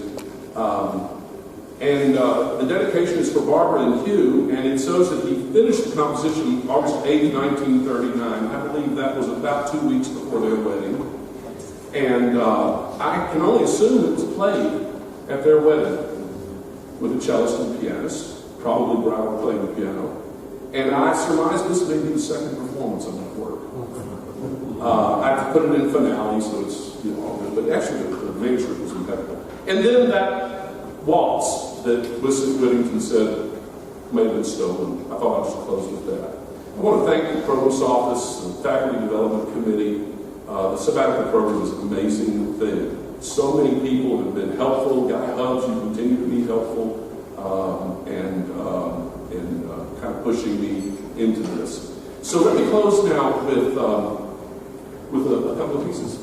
B: The dedication is for Barbara and Hugh, and it shows that he finished the composition August 8, 1939. I believe that was about 2 weeks before their wedding. And I can only assume it was played at their wedding with a cellist and pianist, probably Brower playing the piano. And I surmise this may be the second performance of that work. I have to put it in finale, so it's all good. But actually, the manuscript was impeccable. And then that waltz that Whittington said may have been stolen. I thought I'd just close with that. I want to thank the Provost's office, the Faculty Development Committee. The sabbatical program is an amazing thing. So many people have been helpful. Guy Hubs, you continue to be helpful and kind of pushing me into this. So let me close now with a couple of pieces.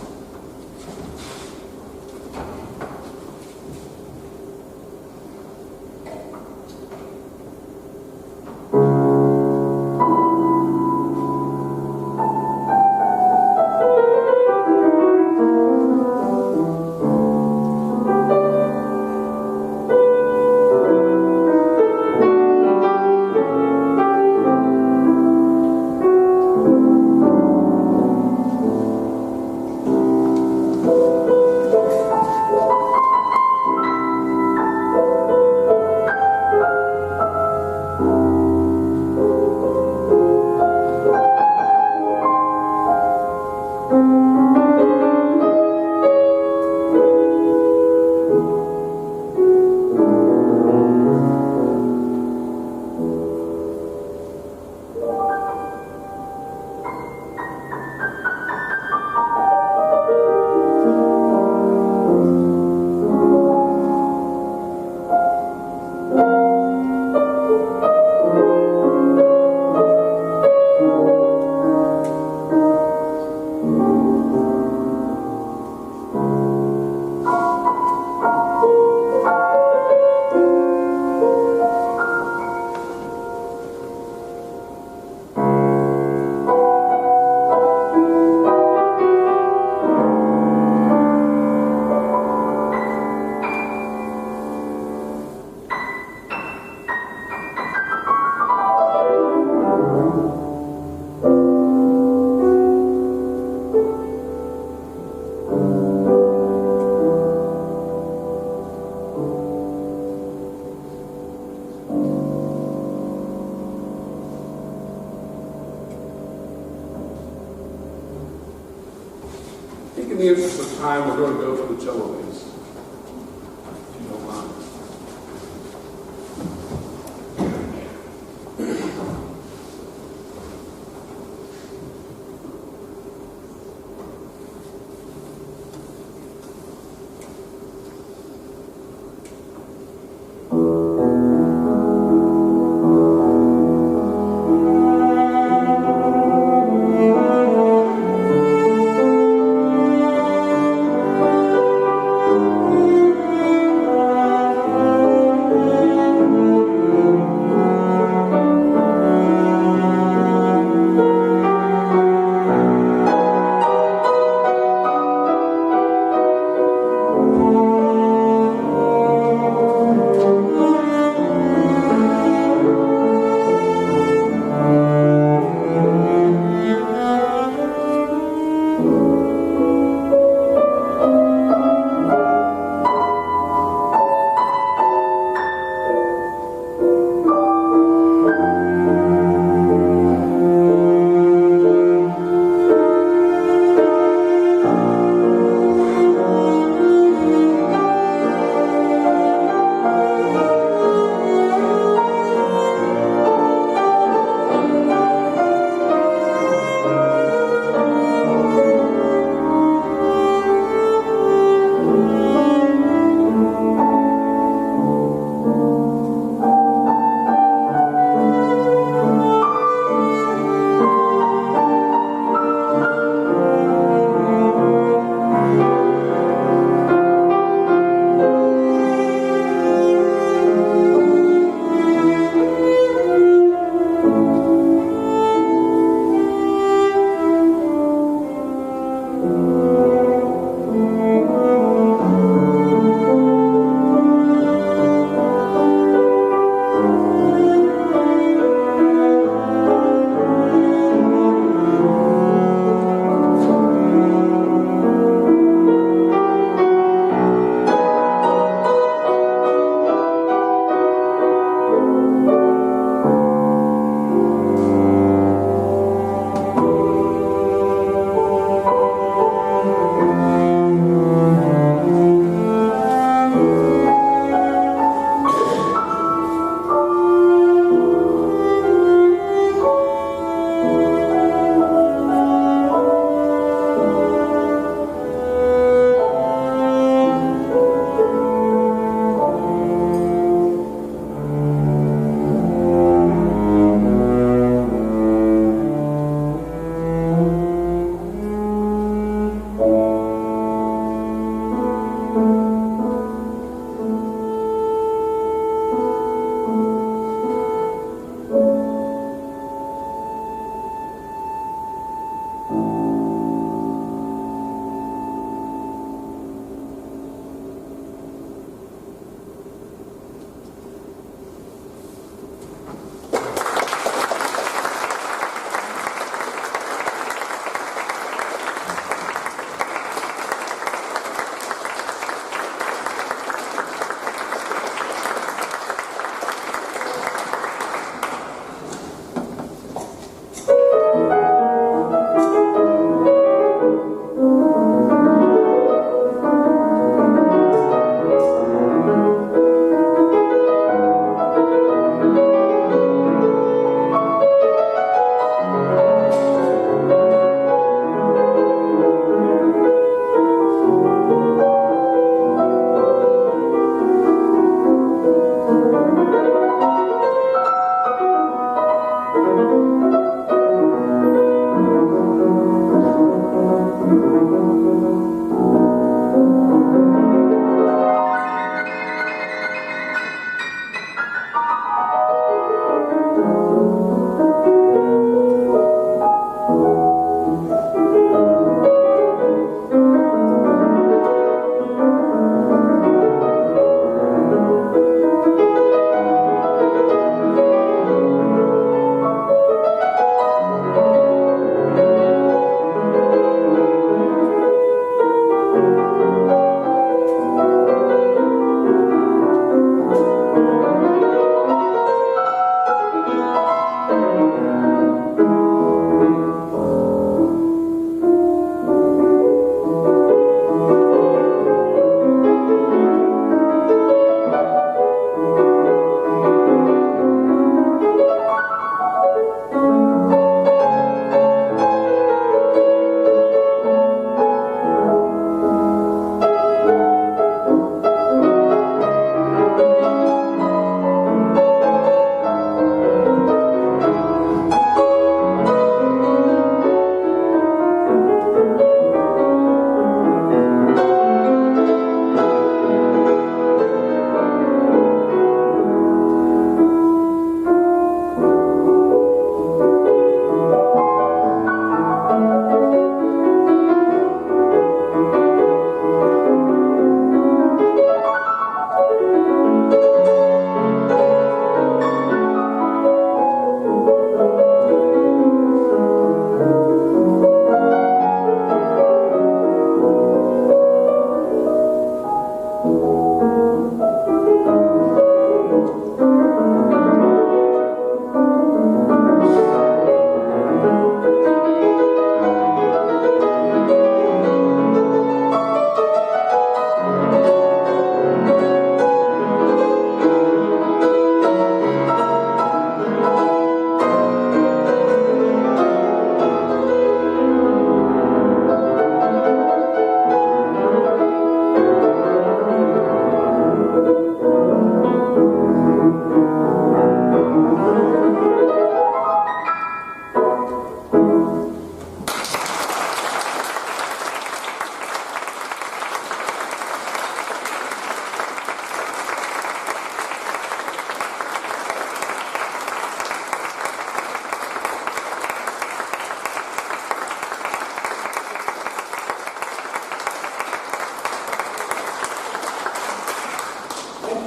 B: In the interest of time, we're going to go to the cello piece, if you don't mind.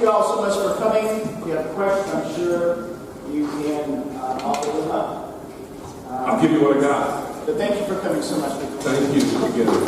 A: Thank you all so much for coming. If you have a question, I'm sure you can offer them up.
B: I'll give you what I got.
A: But thank you for coming so much.
B: Thank you again.